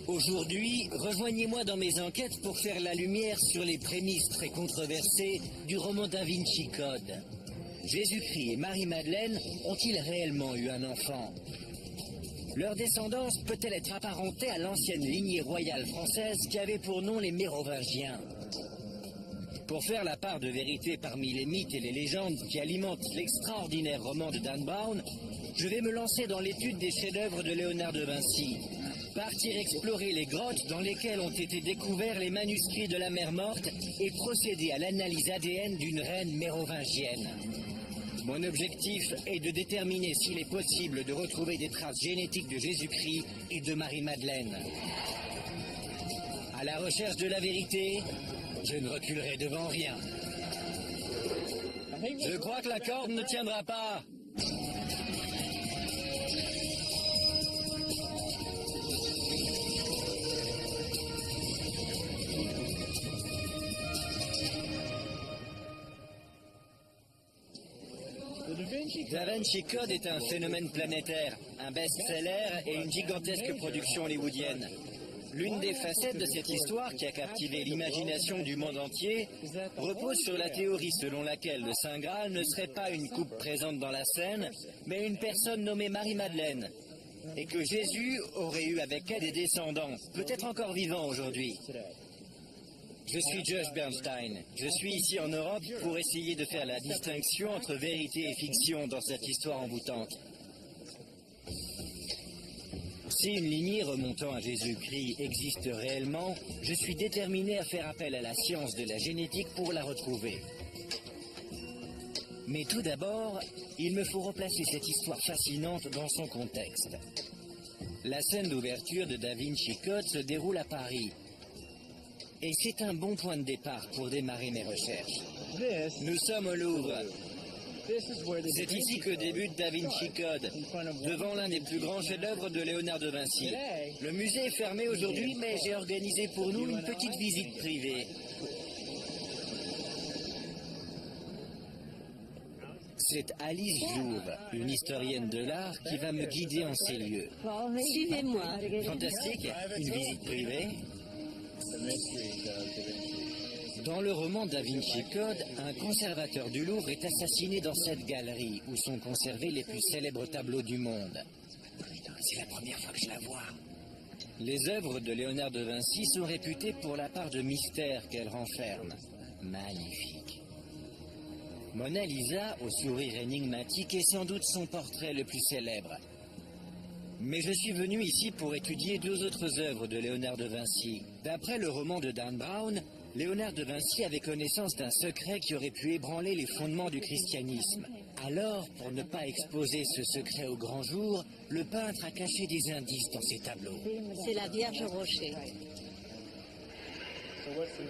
Aujourd'hui, rejoignez-moi dans mes enquêtes pour faire la lumière sur les prémices très controversées du roman Da Vinci Code. Jésus-Christ et Marie-Madeleine ont-ils réellement eu un enfant? Leur descendance peut-elle être apparentée à l'ancienne lignée royale française qui avait pour nom les Mérovingiens? Pour faire la part de vérité parmi les mythes et les légendes qui alimentent l'extraordinaire roman de Dan Brown, je vais me lancer dans l'étude des chefs-d'œuvre de Léonard de Vinci. Partir explorer les grottes dans lesquelles ont été découverts les manuscrits de la Mer Morte et procéder à l'analyse ADN d'une reine mérovingienne. Mon objectif est de déterminer s'il est possible de retrouver des traces génétiques de Jésus-Christ et de Marie-Madeleine. À la recherche de la vérité, je ne reculerai devant rien. Je crois que la corde ne tiendra pas. Da Vinci Code est un phénomène planétaire, un best-seller et une gigantesque production hollywoodienne. L'une des facettes de cette histoire qui a captivé l'imagination du monde entier repose sur la théorie selon laquelle le Saint Graal ne serait pas une coupe présente dans la scène, mais une personne nommée Marie-Madeleine, et que Jésus aurait eu avec elle des descendants, peut-être encore vivants aujourd'hui. Je suis Josh Bernstein. Je suis ici en Europe pour essayer de faire la distinction entre vérité et fiction dans cette histoire envoûtante. Si une lignée remontant à Jésus-Christ existe réellement, je suis déterminé à faire appel à la science de la génétique pour la retrouver. Mais tout d'abord, il me faut replacer cette histoire fascinante dans son contexte. La scène d'ouverture de Da Vinci Code se déroule à Paris. Et c'est un bon point de départ pour démarrer mes recherches. Nous sommes au Louvre. C'est ici que débute Da Vinci Code, devant l'un des plus grands chefs-d'œuvre de Léonard de Vinci. Le musée est fermé aujourd'hui, mais j'ai organisé pour nous une petite visite privée. C'est Alice Jouve, une historienne de l'art, qui va me guider en ces lieux. Suivez-moi. Fantastique, une visite privée. Dans le roman Da Vinci Code, un conservateur du Louvre est assassiné dans cette galerie où sont conservés les plus célèbres tableaux du monde. Putain, c'est la première fois que je la vois. Les œuvres de Léonard de Vinci sont réputées pour la part de mystère qu'elles renferment. Magnifique. Mona Lisa, au sourire énigmatique, est sans doute son portrait le plus célèbre. Mais je suis venu ici pour étudier deux autres œuvres de Léonard de Vinci. D'après le roman de Dan Brown, Léonard de Vinci avait connaissance d'un secret qui aurait pu ébranler les fondements du christianisme. Alors, pour ne pas exposer ce secret au grand jour, le peintre a caché des indices dans ses tableaux. C'est la Vierge au rocher.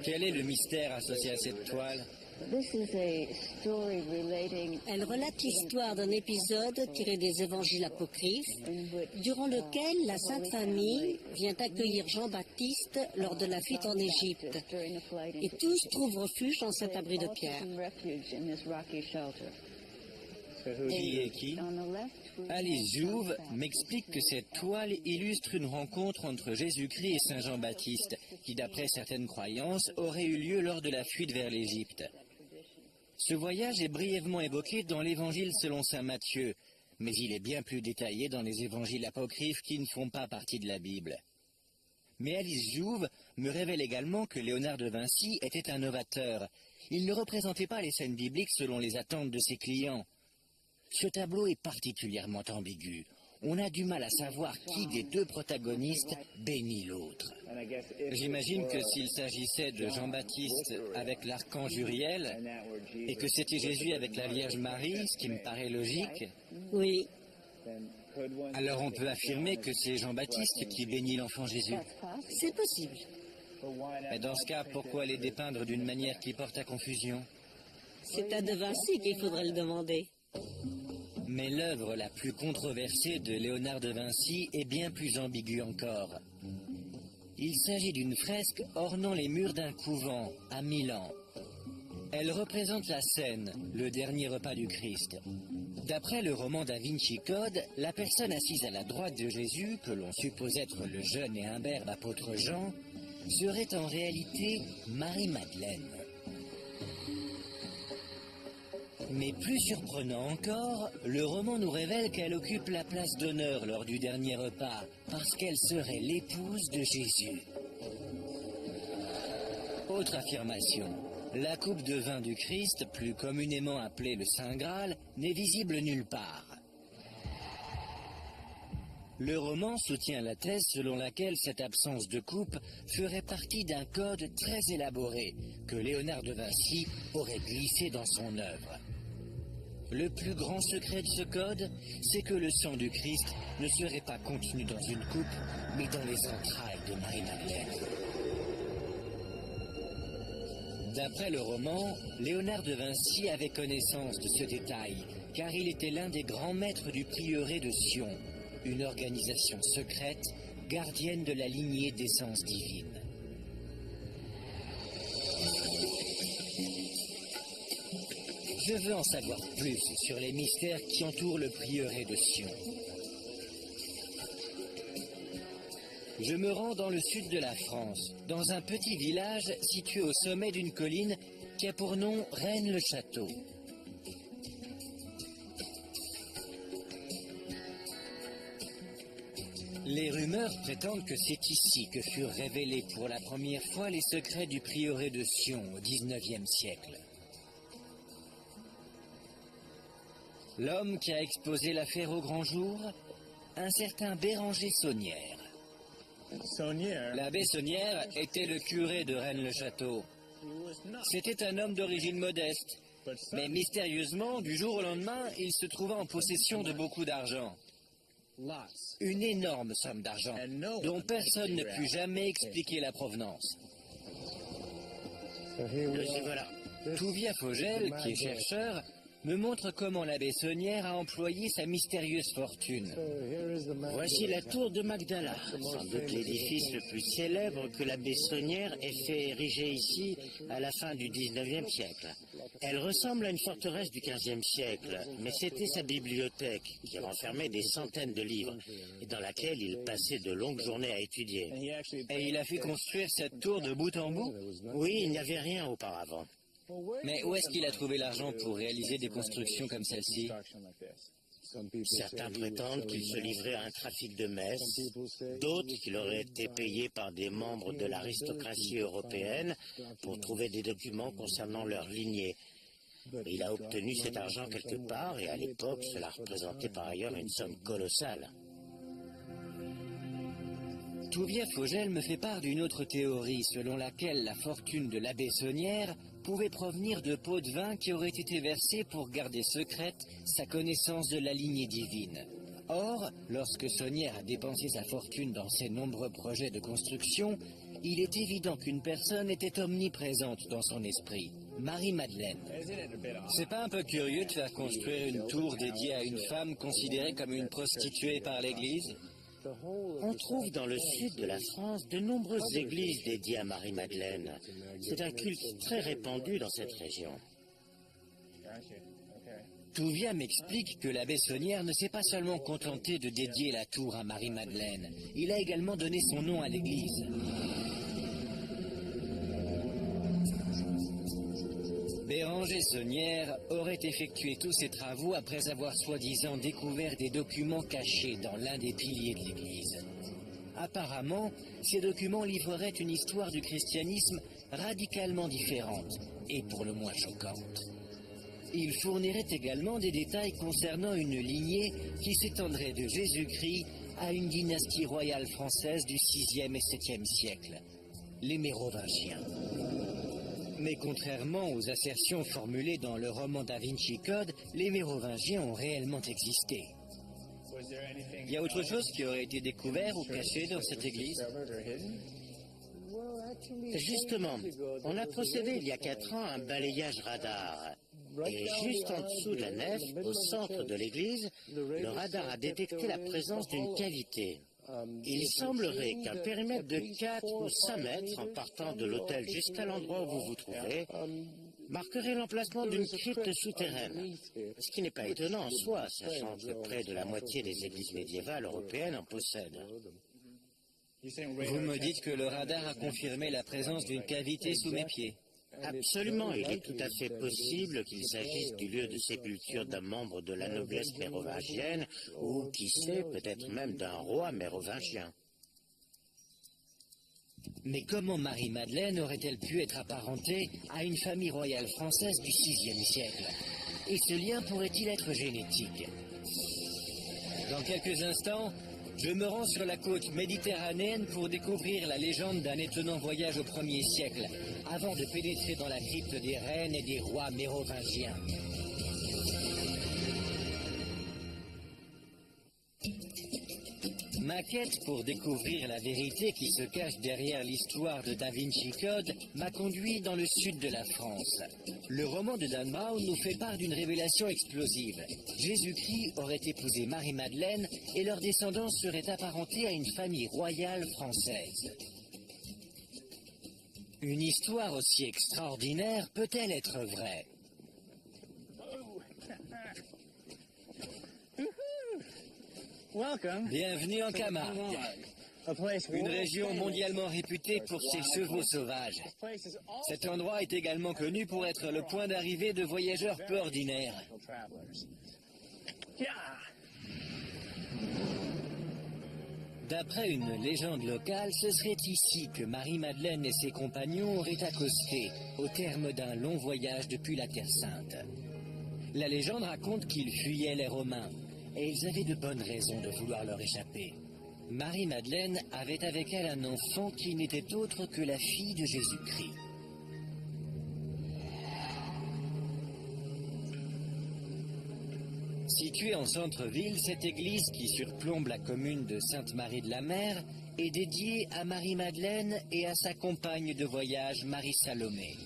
Quel est le mystère associé à cette toile? Elle relate l'histoire d'un épisode tiré des évangiles apocryphes, durant lequel la Sainte Famille vient accueillir Jean-Baptiste lors de la fuite en Égypte. Et tous trouvent refuge dans cet abri de pierre. Qui est qui? Alice Jouve m'explique que cette toile illustre une rencontre entre Jésus-Christ et Saint Jean-Baptiste, qui d'après certaines croyances aurait eu lieu lors de la fuite vers l'Égypte. Ce voyage est brièvement évoqué dans l'Évangile selon saint Matthieu, mais il est bien plus détaillé dans les évangiles apocryphes qui ne font pas partie de la Bible. Mais Alice Jouve me révèle également que Léonard de Vinci était un novateur. Il ne représentait pas les scènes bibliques selon les attentes de ses clients. Ce tableau est particulièrement ambigu. On a du mal à savoir qui des deux protagonistes bénit l'autre. J'imagine que s'il s'agissait de Jean-Baptiste avec l'archange Uriel, et que c'était Jésus avec la Vierge Marie, ce qui me paraît logique, Oui, alors on peut affirmer que c'est Jean-Baptiste qui bénit l'enfant Jésus. c'est possible. Mais dans ce cas, pourquoi les dépeindre d'une manière qui porte à confusion? C'est à De Vinci qu'il faudrait le demander. Mais l'œuvre la plus controversée de Léonard de Vinci est bien plus ambiguë encore. Il s'agit d'une fresque ornant les murs d'un couvent à Milan. Elle représente la scène, le dernier repas du Christ. D'après le roman Da Vinci Code, la personne assise à la droite de Jésus, que l'on suppose être le jeune et imberbe apôtre Jean, serait en réalité Marie-Madeleine. Mais plus surprenant encore, le roman nous révèle qu'elle occupe la place d'honneur lors du dernier repas, parce qu'elle serait l'épouse de Jésus. Autre affirmation, la coupe de vin du Christ, plus communément appelée le Saint Graal, n'est visible nulle part. Le roman soutient la thèse selon laquelle cette absence de coupe ferait partie d'un code très élaboré que Léonard de Vinci aurait glissé dans son œuvre. Le plus grand secret de ce code, c'est que le sang du Christ ne serait pas contenu dans une coupe, mais dans les entrailles de Marie-Madeleine. D'après le roman, Léonard de Vinci avait connaissance de ce détail, car il était l'un des grands maîtres du prieuré de Sion, une organisation secrète, gardienne de la lignée d'essence divine. Je veux en savoir plus sur les mystères qui entourent le prieuré de Sion. Je me rends dans le sud de la France, dans un petit village situé au sommet d'une colline qui a pour nom Rennes-le-Château. Les rumeurs prétendent que c'est ici que furent révélés pour la première fois les secrets du prieuré de Sion au XIXe siècle. L'homme qui a exposé l'affaire au grand jour, un certain Béranger Saunière. L'abbé Saunière était le curé de Rennes-le-Château. C'était un homme d'origine modeste, mais mystérieusement, du jour au lendemain, il se trouva en possession de beaucoup d'argent. Une énorme somme d'argent, dont personne ne put jamais expliquer la provenance. Et voilà. Touvia Fogel, qui est chercheur, me montre comment l'abbé Saunière a employé sa mystérieuse fortune. Voici la tour de Magdala, sans doute l'édifice le plus célèbre que l'abbé Saunière ait fait ériger ici à la fin du XIXe siècle. Elle ressemble à une forteresse du XVe siècle, mais c'était sa bibliothèque qui renfermait des centaines de livres et dans laquelle il passait de longues journées à étudier. Et il a fait construire cette tour de bout en bout? Oui, il n'y avait rien auparavant. Mais où est-ce qu'il a trouvé l'argent pour réaliser des constructions comme celle-ci? Certains prétendent qu'il se livrait à un trafic de messes, d'autres qu'il aurait été payé par des membres de l'aristocratie européenne pour trouver des documents concernant leur lignée. Il a obtenu cet argent quelque part et à l'époque, cela représentait par ailleurs une somme colossale. Touvia Fogel me fait part d'une autre théorie selon laquelle la fortune de l'abbé Saunière pouvait provenir de pots de vin qui auraient été versés pour garder secrète sa connaissance de la lignée divine. Or, lorsque Saunière a dépensé sa fortune dans ses nombreux projets de construction, il est évident qu'une personne était omniprésente dans son esprit, Marie-Madeleine. C'est pas un peu curieux de faire construire une tour dédiée à une femme considérée comme une prostituée par l'Église? On trouve dans le sud de la France de nombreuses églises dédiées à Marie-Madeleine. C'est un culte très répandu dans cette région. Touvia m'explique que l'abbé Saunière ne s'est pas seulement contenté de dédier la tour à Marie-Madeleine, il a également donné son nom à l'église. Béranger Saunière aurait effectué tous ses travaux après avoir soi-disant découvert des documents cachés dans l'un des piliers de l'église. Apparemment, ces documents livreraient une histoire du christianisme radicalement différente et pour le moins choquante. Il fournirait également des détails concernant une lignée qui s'étendrait de Jésus-Christ à une dynastie royale française du VIe et VIIe siècle, les Mérovingiens. Mais contrairement aux assertions formulées dans le roman Da Vinci Code, les Mérovingiens ont réellement existé. Il y a autre chose qui aurait été découvert ou caché dans cette église? Justement, on a procédé il y a 4 ans à un balayage radar. Et juste en dessous de la nef, au centre de l'église, le radar a détecté la présence d'une cavité. Il semblerait qu'un périmètre de 4 ou 5 mètres en partant de l'autel jusqu'à l'endroit où vous vous trouvez marquerait l'emplacement d'une crypte souterraine, ce qui n'est pas étonnant en soi, sachant que près de la moitié des églises médiévales européennes en possèdent. Vous me dites que le radar a confirmé la présence d'une cavité sous mes pieds. Absolument, il est tout à fait possible qu'il s'agisse du lieu de sépulture d'un membre de la noblesse mérovingienne, ou, qui sait, peut-être même d'un roi mérovingien. Mais comment Marie-Madeleine aurait-elle pu être apparentée à une famille royale française du VIe siècle? Et ce lien pourrait-il être génétique? Dans quelques instants, je me rends sur la côte méditerranéenne pour découvrir la légende d'un étonnant voyage au 1er siècle, avant de pénétrer dans la crypte des reines et des rois mérovingiens. Ma quête pour découvrir la vérité qui se cache derrière l'histoire de Da Vinci Code m'a conduit dans le sud de la France. Le roman de Dan Brown nous fait part d'une révélation explosive. Jésus-Christ aurait épousé Marie-Madeleine et leur descendance serait apparentée à une famille royale française. Une histoire aussi extraordinaire peut-elle être vraie? Bienvenue en Camargue, une région mondialement réputée pour ses chevaux sauvages. Cet endroit est également connu pour être le point d'arrivée de voyageurs peu ordinaires. D'après une légende locale, ce serait ici que Marie-Madeleine et ses compagnons auraient accosté, au terme d'un long voyage depuis la Terre Sainte. La légende raconte qu'ils fuyaient les Romains, et ils avaient de bonnes raisons de vouloir leur échapper. Marie-Madeleine avait avec elle un enfant qui n'était autre que la fille de Jésus-Christ. Située en centre-ville, cette église qui surplombe la commune de Sainte-Marie-de-la-Mer est dédiée à Marie-Madeleine et à sa compagne de voyage Marie-Salomé.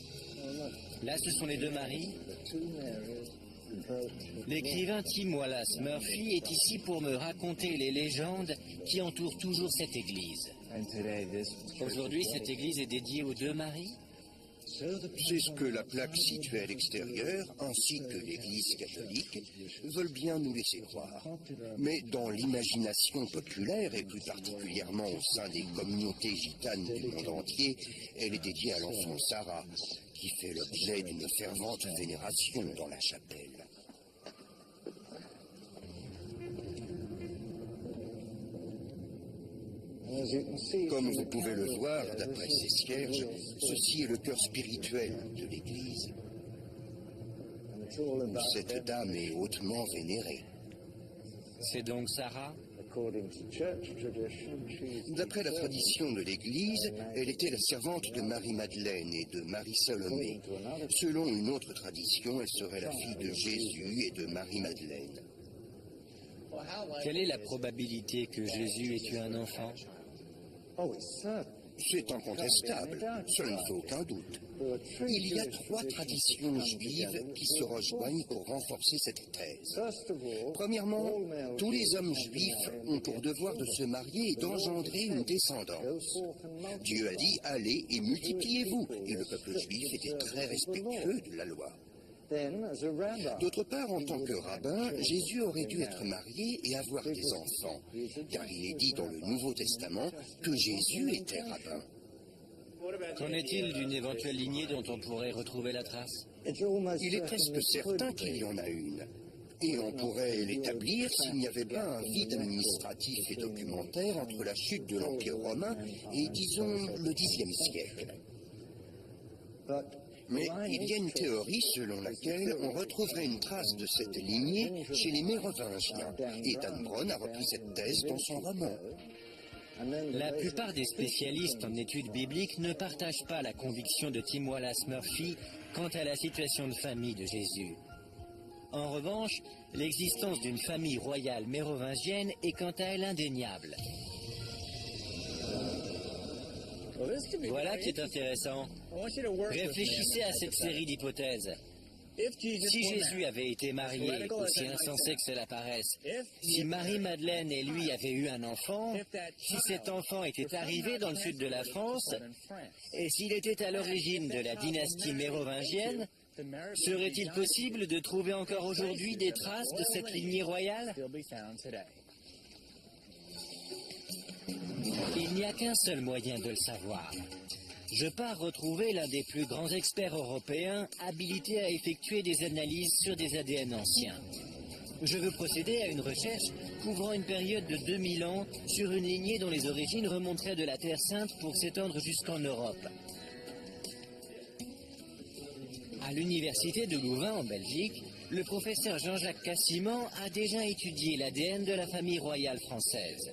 Là, ce sont les deux Maries. L'écrivain Tim Wallace Murphy est ici pour me raconter les légendes qui entourent toujours cette église. Aujourd'hui, cette église est dédiée aux deux Maries? C'est ce que la plaque située à l'extérieur, ainsi que l'Église catholique, veulent bien nous laisser croire. Mais dans l'imagination populaire, et plus particulièrement au sein des communautés gitanes du monde entier, elle est dédiée à l'enfant Sarah, qui fait l'objet d'une fervente vénération dans la chapelle. Comme vous pouvez le voir, d'après ces cierges, ceci est le cœur spirituel de l'Église, où cette dame est hautement vénérée. C'est donc Sarah? D'après la tradition de l'Église, elle était la servante de Marie-Madeleine et de Marie-Salomé. Selon une autre tradition, elle serait la fille de Jésus et de Marie-Madeleine. Quelle est la probabilité que Jésus ait eu un enfant? C'est incontestable, cela ne fait aucun doute. Il y a 3 traditions juives qui se rejoignent pour renforcer cette thèse. Premièrement, tous les hommes juifs ont pour devoir de se marier et d'engendrer une descendance. Dieu a dit « Allez et multipliez-vous » et le peuple juif était très respectueux de la loi. D'autre part, en tant que rabbin, Jésus aurait dû être marié et avoir des enfants, car il est dit dans le Nouveau Testament que Jésus était rabbin. Qu'en est-il d'une éventuelle lignée dont on pourrait retrouver la trace? Il est presque certain qu'il y en a une. Et on pourrait l'établir s'il n'y avait pas un vide administratif et documentaire entre la chute de l'Empire romain et, disons, le Xe siècle. Mais il y a une théorie selon laquelle on retrouverait une trace de cette lignée chez les Mérovingiens, et Dan Brown a repris cette thèse dans son roman. La plupart des spécialistes en études bibliques ne partagent pas la conviction de Tim Wallace Murphy quant à la situation de famille de Jésus. En revanche, l'existence d'une famille royale mérovingienne est quant à elle indéniable. Voilà qui est intéressant. Réfléchissez à cette série d'hypothèses. Si Jésus avait été marié, aussi insensé que cela paraisse, si Marie-Madeleine et lui avaient eu un enfant, si cet enfant était arrivé dans le sud de la France, et s'il était à l'origine de la dynastie mérovingienne, Serait-il possible de trouver encore aujourd'hui des traces de cette lignée royale? Il n'y a qu'un seul moyen de le savoir. Je pars retrouver l'un des plus grands experts européens habilités à effectuer des analyses sur des ADN anciens. Je veux procéder à une recherche couvrant une période de 2000 ans sur une lignée dont les origines remonteraient de la Terre Sainte pour s'étendre jusqu'en Europe. À l'université de Louvain en Belgique, le professeur Jean-Jacques Cassiman a déjà étudié l'ADN de la famille royale française.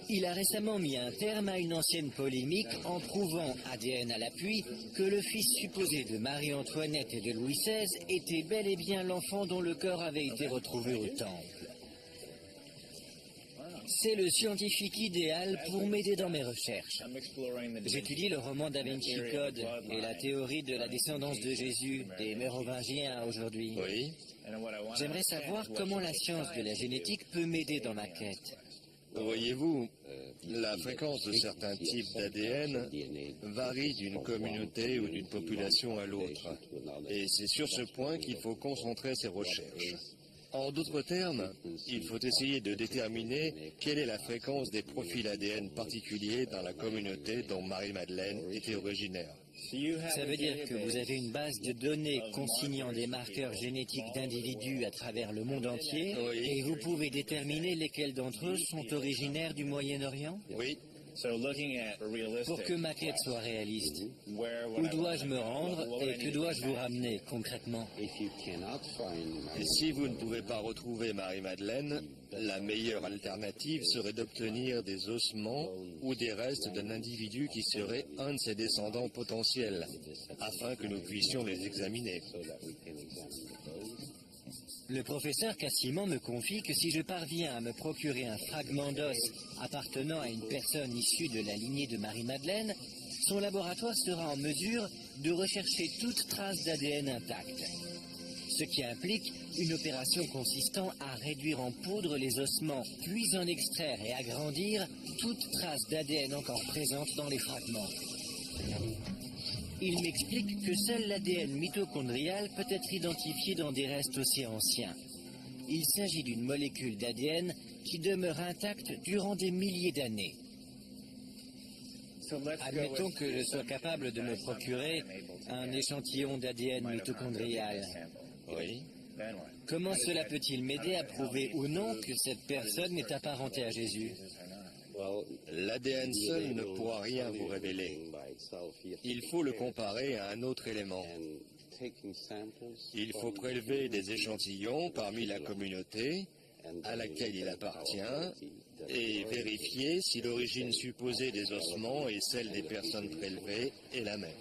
Il a récemment mis un terme à une ancienne polémique en prouvant, ADN à l'appui, que le fils supposé de Marie-Antoinette et de Louis XVI était bel et bien l'enfant dont le corps avait été retrouvé au temple. C'est le scientifique idéal pour m'aider dans mes recherches. J'étudie le roman Da Vinci Code et la théorie de la descendance de Jésus des Mérovingiens à aujourd'hui. Oui. J'aimerais savoir comment la science de la génétique peut m'aider dans ma quête. Voyez-vous, la fréquence de certains types d'ADN varie d'une communauté ou d'une population à l'autre. Et c'est sur ce point qu'il faut concentrer ses recherches. En d'autres termes, il faut essayer de déterminer quelle est la fréquence des profils ADN particuliers dans la communauté dont Marie-Madeleine était originaire. Ça veut dire que vous avez une base de données consignant des marqueurs génétiques d'individus à travers le monde entier, Oui. et vous pouvez déterminer lesquels d'entre eux sont originaires du Moyen-Orient? Oui. Pour que ma quête soit réaliste, où dois-je me rendre et que dois-je vous ramener concrètement? Et si vous ne pouvez pas retrouver Marie-Madeleine, la meilleure alternative serait d'obtenir des ossements ou des restes d'un individu qui serait un de ses descendants potentiels, afin que nous puissions les examiner. Le professeur Cassiman me confie que si je parviens à me procurer un fragment d'os appartenant à une personne issue de la lignée de Marie-Madeleine, son laboratoire sera en mesure de rechercher toute trace d'ADN intacte. Ce qui implique une opération consistant à réduire en poudre les ossements, puis en extraire et agrandir toute trace d'ADN encore présente dans les fragments. Il m'explique que seul l'ADN mitochondrial peut être identifié dans des restes aussi anciens. Il s'agit d'une molécule d'ADN qui demeure intacte durant des milliers d'années. Admettons que je sois capable de me procurer un échantillon d'ADN mitochondrial. Oui. Comment cela peut-il m'aider à prouver ou non que cette personne est apparentée à Jésus? L'ADN seul ne pourra rien vous révéler. Il faut le comparer à un autre élément. Il faut prélever des échantillons parmi la communauté à laquelle il appartient et vérifier si l'origine supposée des ossements et celle des personnes prélevées est la même.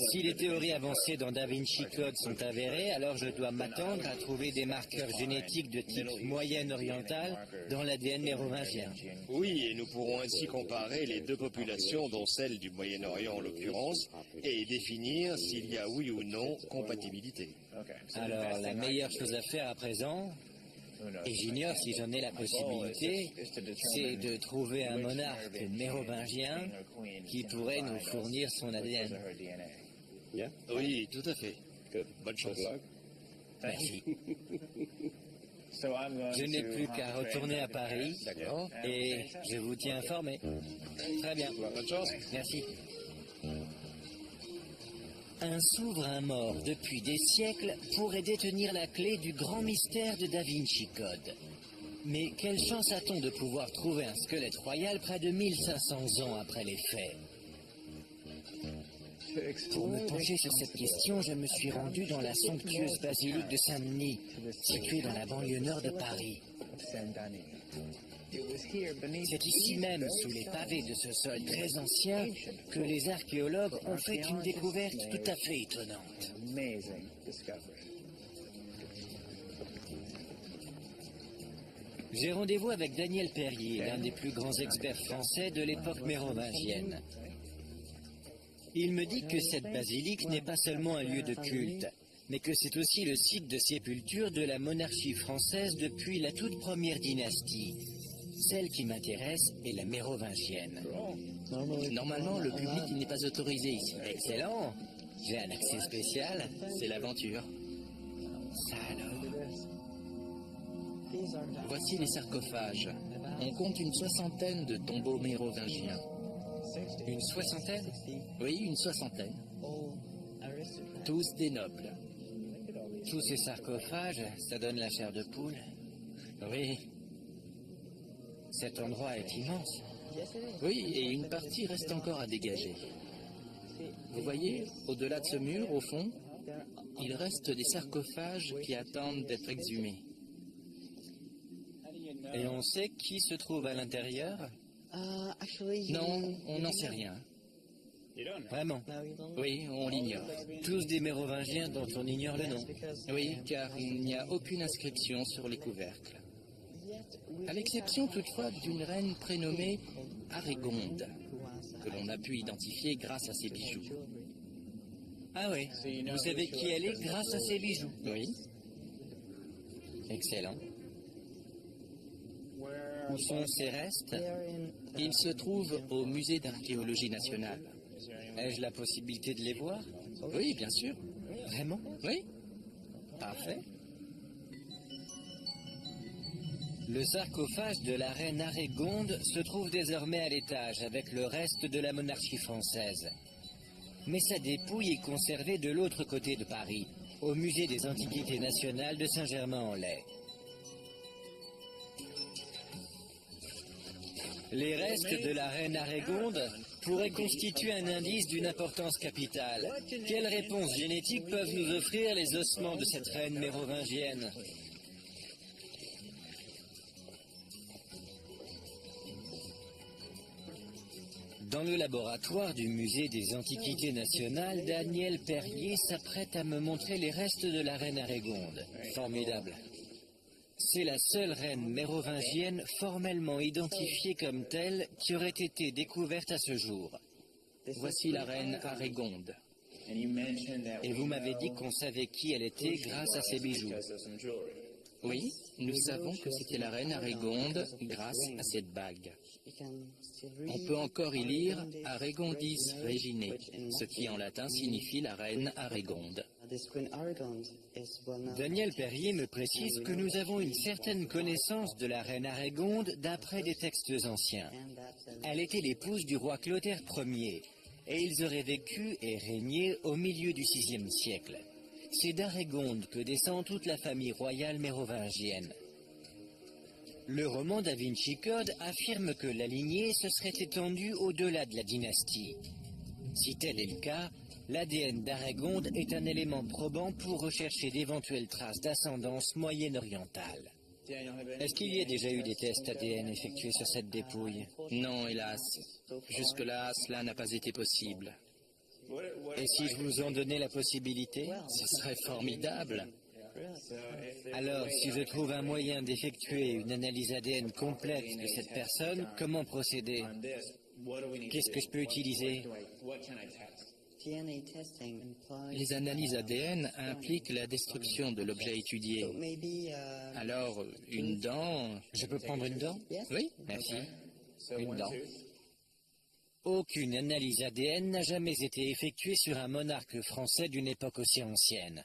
Si les théories avancées dans Da Vinci Code sont avérées, alors je dois m'attendre à trouver des marqueurs génétiques de type moyen-oriental dans l'ADN mérovingien. Oui, et nous pourrons ainsi comparer les deux populations, dont celle du Moyen-Orient en l'occurrence, et définir s'il y a oui ou non compatibilité. Alors, la meilleure chose à faire à présent, et j'ignore si j'en ai la possibilité, c'est de trouver un monarque mérovingien qui pourrait nous fournir son ADN. Oui, tout à fait. Bonne chance. Merci. Je n'ai plus qu'à retourner à Paris D'accord. et je vous tiens informé. Très bien. Bonne chance. Merci. Un souverain mort depuis des siècles pourrait détenir la clé du grand mystère de Da Vinci Code. Mais quelle chance a-t-on de pouvoir trouver un squelette royal près de 1500 ans après les faits? Pour me pencher sur cette question, je me suis rendu dans la somptueuse basilique de Saint-Denis, située dans la banlieue nord de Paris. C'est ici même, sous les pavés de ce sol très ancien, que les archéologues ont fait une découverte tout à fait étonnante. J'ai rendez-vous avec Daniel Perrier, l'un des plus grands experts français de l'époque mérovingienne. Il me dit que cette basilique n'est pas seulement un lieu de culte, mais que c'est aussi le site de sépulture de la monarchie française depuis la toute première dynastie. Celle qui m'intéresse est la mérovingienne. Normalement, le public n'est pas autorisé ici. Excellent. J'ai un accès spécial. C'est l'aventure. Ça alors. Voici les sarcophages. On compte une soixantaine de tombeaux mérovingiens. Une soixantaine? Oui, une soixantaine. Tous des nobles. Tous ces sarcophages, ça donne la chair de poule. Oui, Cet endroit est immense. oui, et une partie reste encore à dégager. Vous voyez, au-delà de ce mur, au fond, il reste des sarcophages qui attendent d'être exhumés. Et on sait qui se trouve à l'intérieur? Non, on n'en sait rien. Vraiment? Oui, on l'ignore. Tous des mérovingiens dont on ignore le nom. Oui, car il n'y a aucune inscription sur les couvercles. À l'exception toutefois d'une reine prénommée Arégonde, que l'on a pu identifier grâce à ses bijoux. Ah oui, vous savez qui elle est grâce à ses bijoux. Oui, Excellent. Où sont ces restes? il se trouve au musée d'archéologie nationale. Ai-je la possibilité de les voir? Oui, bien sûr. Vraiment? Oui, Parfait. Le sarcophage de la reine Arégonde se trouve désormais à l'étage avec le reste de la monarchie française. Mais sa dépouille est conservée de l'autre côté de Paris, au musée des Antiquités nationales de Saint-Germain-en-Laye. Les restes de la reine Arégonde pourraient constituer un indice d'une importance capitale. Quelles réponses génétiques peuvent nous offrir les ossements de cette reine mérovingienne? Dans le laboratoire du musée des Antiquités nationales, Daniel Perrier s'apprête à me montrer les restes de la reine Arégonde. Formidable. C'est la seule reine mérovingienne formellement identifiée comme telle qui aurait été découverte à ce jour. voici la reine Arégonde. Et vous m'avez dit qu'on savait qui elle était grâce à ses bijoux. Oui, nous savons que c'était la reine Arégonde grâce à cette bague. On peut encore y lire Aregondis Reginae, ce qui en latin signifie la reine Arégonde. Daniel Perrier me précise que nous avons une certaine connaissance de la reine Arégonde d'après des textes anciens. Elle était l'épouse du roi Clotaire Ier, et ils auraient vécu et régné au milieu du VIe siècle. C'est d'Arégonde que descend toute la famille royale mérovingienne. Le roman Da Vinci Code affirme que la lignée se serait étendue au-delà de la dynastie. Si tel est le cas, l'ADN d'Arégonde est un élément probant pour rechercher d'éventuelles traces d'ascendance moyenne-orientale. Est-ce qu'il y a déjà eu des tests ADN effectués sur cette dépouille? Non, hélas. Jusque-là, cela n'a pas été possible. Et si je vous en donnais la possibilité? Ce serait formidable. Alors, si je trouve un moyen d'effectuer une analyse ADN complète de cette personne, comment procéder? Qu'est-ce que je peux utiliser? Les analyses ADN impliquent la destruction de l'objet étudié. Alors, une dent... Je peux prendre une dent? Oui, Merci. Une dent. Aucune analyse ADN n'a jamais été effectuée sur un monarque français d'une époque aussi ancienne.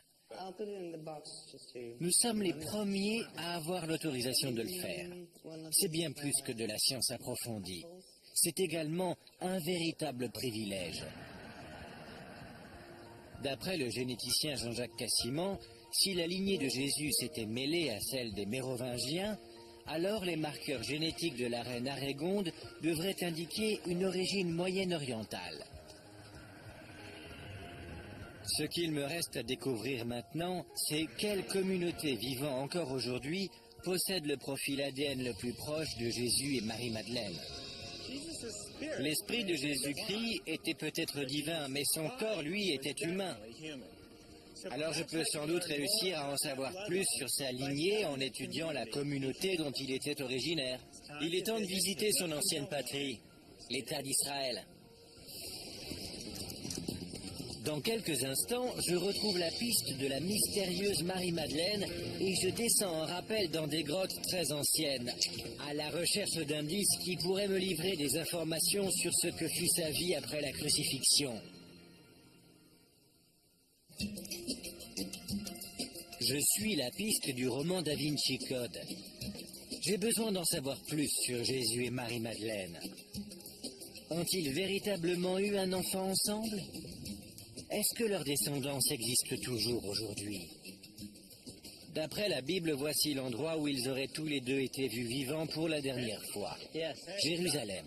Nous sommes les premiers à avoir l'autorisation de le faire. C'est bien plus que de la science approfondie. C'est également un véritable privilège. D'après le généticien Jean-Jacques Cassiman, si la lignée de Jésus s'était mêlée à celle des Mérovingiens, alors les marqueurs génétiques de la reine Arégonde devraient indiquer une origine moyenne-orientale. Ce qu'il me reste à découvrir maintenant, c'est quelle communauté vivant encore aujourd'hui possède le profil ADN le plus proche de Jésus et Marie-Madeleine. L'esprit de Jésus-Christ était peut-être divin, mais son corps, lui, était humain. Alors je peux sans doute réussir à en savoir plus sur sa lignée en étudiant la communauté dont il était originaire. Il est temps de visiter son ancienne patrie, l'État d'Israël. Dans quelques instants, je retrouve la piste de la mystérieuse Marie-Madeleine et je descends en rappel dans des grottes très anciennes, à la recherche d'indices qui pourraient me livrer des informations sur ce que fut sa vie après la crucifixion. Je suis la piste du roman Da Vinci Code. J'ai besoin d'en savoir plus sur Jésus et Marie-Madeleine. Ont-ils véritablement eu un enfant ensemble? Est-ce que leur descendance existe toujours aujourd'hui? D'après la Bible, voici l'endroit où ils auraient tous les deux été vus vivants pour la dernière fois. Jérusalem.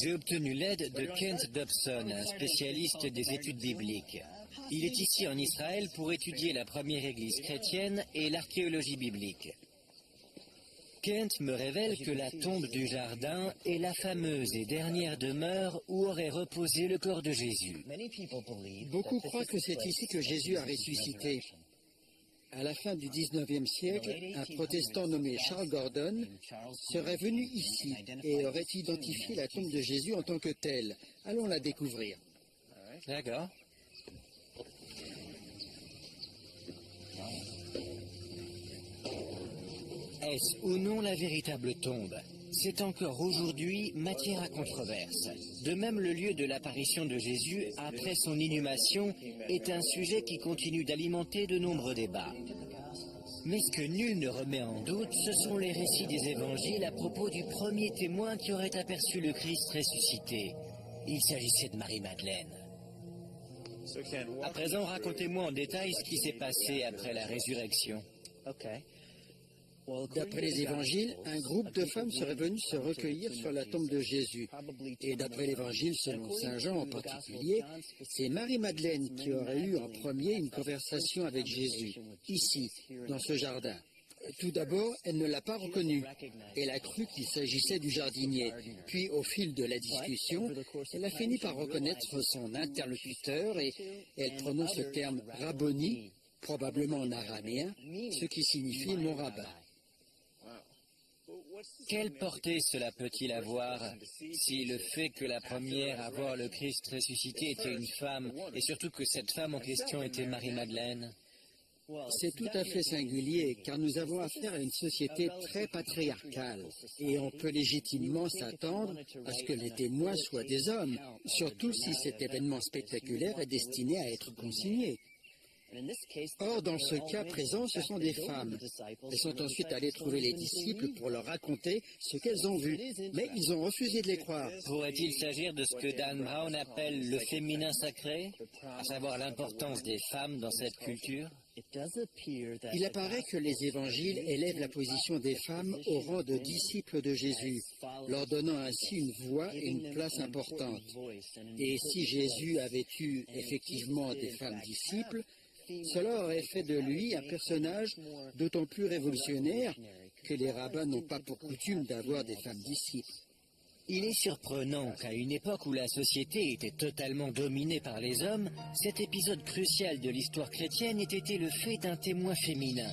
J'ai obtenu l'aide de Kent Dobson, un spécialiste des études bibliques. Il est ici en Israël pour étudier la première église chrétienne et l'archéologie biblique. Kent me révèle que la tombe du jardin est la fameuse et dernière demeure où aurait reposé le corps de Jésus. Beaucoup croient que c'est ici que Jésus a ressuscité. À la fin du XIXe siècle, un protestant nommé Charles Gordon serait venu ici et aurait identifié la tombe de Jésus en tant que telle. Allons la découvrir. D'accord. Est-ce ou non la véritable tombe? C'est encore aujourd'hui matière à controverse. De même, le lieu de l'apparition de Jésus après son inhumation est un sujet qui continue d'alimenter de nombreux débats. Mais ce que nul ne remet en doute, ce sont les récits des évangiles à propos du premier témoin qui aurait aperçu le Christ ressuscité. Il s'agissait de Marie-Madeleine. À présent, racontez-moi en détail ce qui s'est passé après la résurrection. D'après les évangiles, un groupe de femmes serait venu se recueillir sur la tombe de Jésus. Et d'après l'évangile selon Saint Jean en particulier, c'est Marie-Madeleine qui aurait eu en premier une conversation avec Jésus, ici, dans ce jardin. Tout d'abord, elle ne l'a pas reconnu. Elle a cru qu'il s'agissait du jardinier. Puis, au fil de la discussion, elle a fini par reconnaître son interlocuteur et elle prononce le terme « rabboni », probablement en araméen, ce qui signifie « mon rabbin ». Quelle portée cela peut-il avoir si le fait que la première à voir le Christ ressuscité était une femme, et surtout que cette femme en question était Marie-Madeleine? C'est tout à fait singulier, car nous avons affaire à une société très patriarcale, et on peut légitimement s'attendre à ce que les témoins soient des hommes, surtout si cet événement spectaculaire est destiné à être consigné. Or, dans ce cas présent, ce sont des femmes. Elles sont ensuite allées trouver les disciples pour leur raconter ce qu'elles ont vu, mais ils ont refusé de les croire. Pourrait-il s'agir de ce que Dan Brown appelle le féminin sacré, à savoir l'importance des femmes dans cette culture? Il apparaît que les évangiles élèvent la position des femmes au rang de disciples de Jésus, leur donnant ainsi une voix et une place importante. Et si Jésus avait eu effectivement des femmes disciples, cela aurait fait de lui un personnage d'autant plus révolutionnaire que les rabbins n'ont pas pour coutume d'avoir des femmes disciples. Il est surprenant qu'à une époque où la société était totalement dominée par les hommes, cet épisode crucial de l'histoire chrétienne ait été le fait d'un témoin féminin.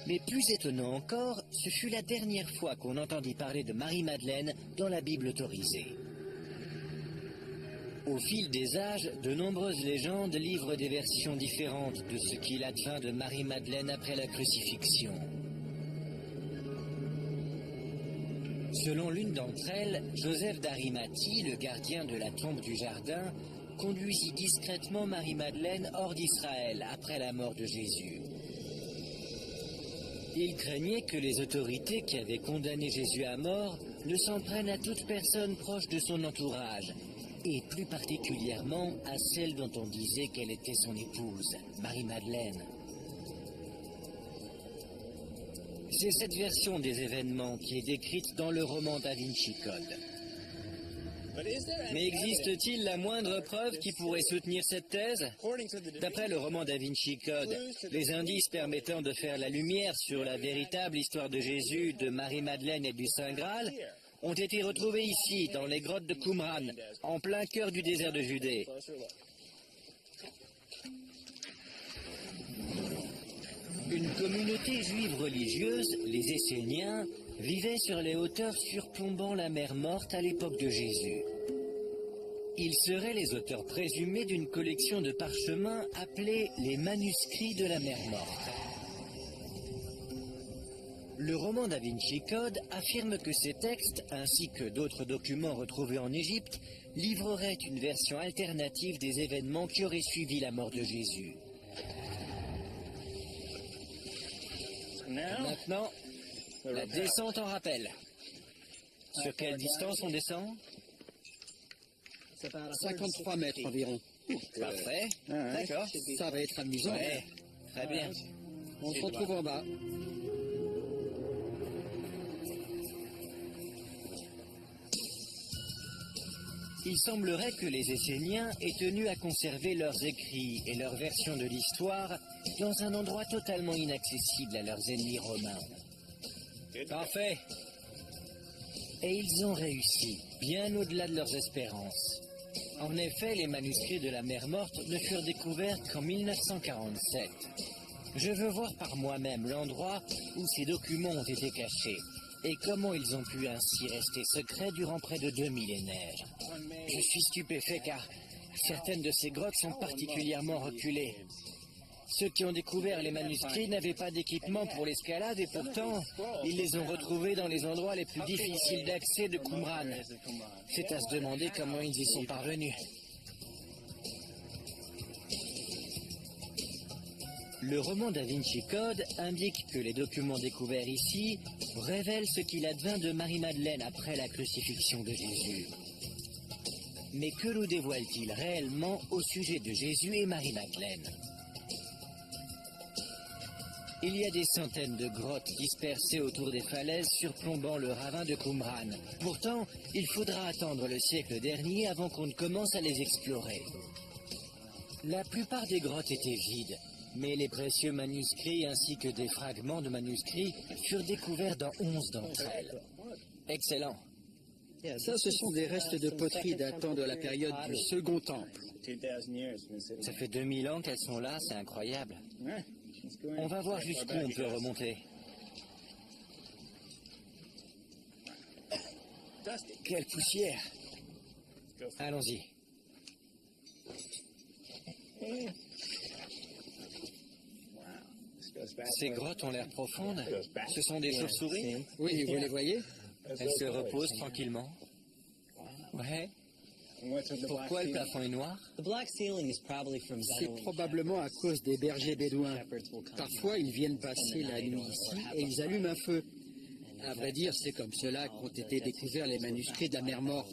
Mais plus étonnant encore, ce fut la dernière fois qu'on entendit parler de Marie-Madeleine dans la Bible autorisée. Au fil des âges, de nombreuses légendes livrent des versions différentes de ce qu'il advint de Marie-Madeleine après la crucifixion. Selon l'une d'entre elles, Joseph d'Arimathie, le gardien de la tombe du jardin, conduisit discrètement Marie-Madeleine hors d'Israël après la mort de Jésus. Il craignait que les autorités qui avaient condamné Jésus à mort ne s'en prennent à toute personne proche de son entourage, et plus particulièrement à celle dont on disait qu'elle était son épouse, Marie-Madeleine. C'est cette version des événements qui est décrite dans le roman Da Vinci Code. Mais existe-t-il la moindre preuve qui pourrait soutenir cette thèse? D'après le roman Da Vinci Code, les indices permettant de faire la lumière sur la véritable histoire de Jésus, de Marie-Madeleine et du Saint Graal ont été retrouvés ici, dans les grottes de Qumran, en plein cœur du désert de Judée. Une communauté juive religieuse, les Esséniens, vivait sur les hauteurs surplombant la mer Morte à l'époque de Jésus. Ils seraient les auteurs présumés d'une collection de parchemins appelés les manuscrits de la mer Morte. Le roman Da Vinci Code affirme que ces textes, ainsi que d'autres documents retrouvés en Égypte, livreraient une version alternative des événements qui auraient suivi la mort de Jésus. Maintenant, la descente en rappel. Sur quelle distance on descend? 53 mètres environ. Parfait. D'accord. Ça va être amusant. Ouais, très bien. On se retrouve en bas. Il semblerait que les Esséniens aient tenu à conserver leurs écrits et leur version de l'histoire dans un endroit totalement inaccessible à leurs ennemis romains. Parfait. Et ils ont réussi, bien au-delà de leurs espérances. En effet, les manuscrits de la mer Morte ne furent découverts qu'en 1947. Je veux voir par moi-même l'endroit où ces documents ont été cachés et comment ils ont pu ainsi rester secrets durant près de 2 millénaires. Je suis stupéfait car certaines de ces grottes sont particulièrement reculées. Ceux qui ont découvert les manuscrits n'avaient pas d'équipement pour l'escalade et pourtant, ils les ont retrouvés dans les endroits les plus difficiles d'accès de Qumran. C'est à se demander comment ils y sont parvenus. Le roman Da Vinci Code indique que les documents découverts ici révèlent ce qu'il advint de Marie-Madeleine après la crucifixion de Jésus. Mais que nous dévoile-t-il réellement au sujet de Jésus et Marie-Madeleine? Il y a des centaines de grottes dispersées autour des falaises surplombant le ravin de Qumran. Pourtant, il faudra attendre le siècle dernier avant qu'on ne commence à les explorer. La plupart des grottes étaient vides, mais les précieux manuscrits ainsi que des fragments de manuscrits furent découverts dans 11 d'entre elles. Excellent. Ça, ce sont des restes de poterie datant de la période du Second Temple. Ça fait 2000 ans qu'elles sont là, c'est incroyable. On va voir jusqu'où on peut remonter. Quelle poussière! Allons-y. Ces grottes ont l'air profondes. Ce sont des chauves-souris? Oui, vous les voyez? Elles se reposent tranquillement. Ouais. Pourquoi le plafond est noir? C'est probablement à cause des bergers bédouins. Parfois, ils viennent passer la nuit ici et ils allument un feu. À vrai dire, c'est comme cela qu'ont été découverts les manuscrits de la mer Morte.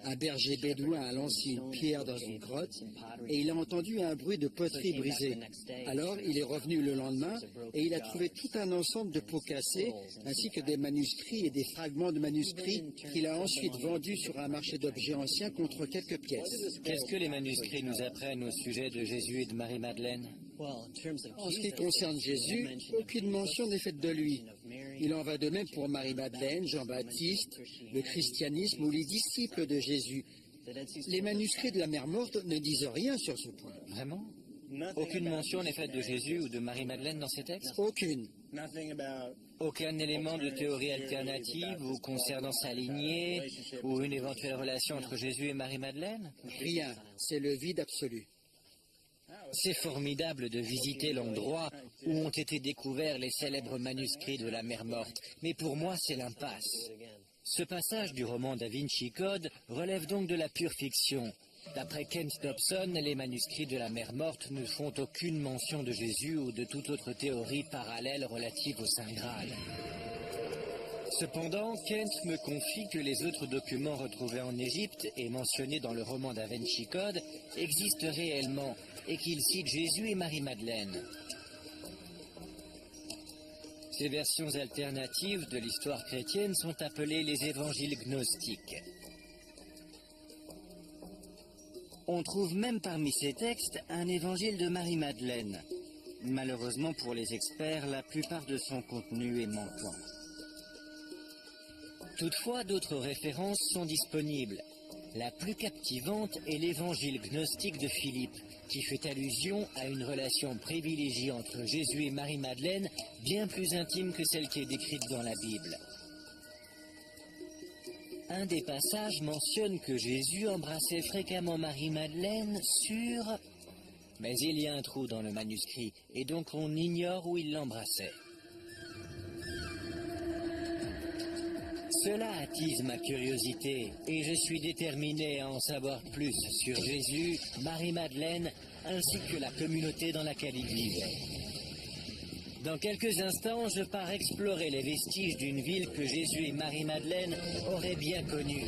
Un berger bédouin a lancé une pierre dans une grotte et il a entendu un bruit de poterie brisée. Alors, il est revenu le lendemain et il a trouvé tout un ensemble de pots cassés ainsi que des manuscrits et des fragments de manuscrits qu'il a ensuite vendus sur un marché d'objets anciens contre quelques pièces. Qu'est-ce que les manuscrits nous apprennent au sujet de Jésus et de Marie-Madeleine? En ce qui concerne Jésus, aucune mention n'est faite de lui. Il en va de même pour Marie-Madeleine, Jean-Baptiste, le christianisme ou les disciples de Jésus. Les manuscrits de la mer Morte ne disent rien sur ce point. Vraiment? Aucune mention n'est faite de Jésus ou de Marie-Madeleine dans ces textes? Aucune. Aucun élément de théorie alternative ou concernant sa lignée ou une éventuelle relation entre Jésus et Marie-Madeleine? Rien. C'est le vide absolu. C'est formidable de visiter l'endroit où ont été découverts les célèbres manuscrits de la mer Morte, mais pour moi c'est l'impasse. Ce passage du roman Da Vinci Code relève donc de la pure fiction. D'après Kent Dobson, les manuscrits de la mer Morte ne font aucune mention de Jésus ou de toute autre théorie parallèle relative au Saint Graal. Cependant, Kent me confie que les autres documents retrouvés en Égypte et mentionnés dans le roman Da Vinci Code existent réellement et qu'il cite Jésus et Marie-Madeleine. Ces versions alternatives de l'histoire chrétienne sont appelées les évangiles gnostiques. On trouve même parmi ces textes un évangile de Marie-Madeleine. Malheureusement pour les experts, la plupart de son contenu est manquant. Toutefois, d'autres références sont disponibles. La plus captivante est l'évangile gnostique de Philippe, qui fait allusion à une relation privilégiée entre Jésus et Marie-Madeleine, bien plus intime que celle qui est décrite dans la Bible. Un des passages mentionne que Jésus embrassait fréquemment Marie-Madeleine sur... Mais il y a un trou dans le manuscrit, et donc on ignore où il l'embrassait. Cela attise ma curiosité et je suis déterminé à en savoir plus sur Jésus, Marie-Madeleine ainsi que la communauté dans laquelle il vivait. Dans quelques instants, je pars explorer les vestiges d'une ville que Jésus et Marie-Madeleine auraient bien connue.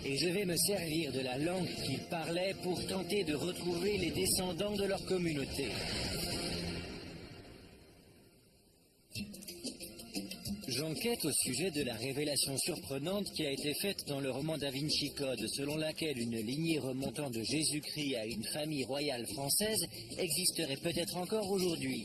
Et je vais me servir de la langue qu'ils parlaient pour tenter de retrouver les descendants de leur communauté. J'enquête au sujet de la révélation surprenante qui a été faite dans le roman Da Vinci Code, selon laquelle une lignée remontant de Jésus-Christ à une famille royale française existerait peut-être encore aujourd'hui.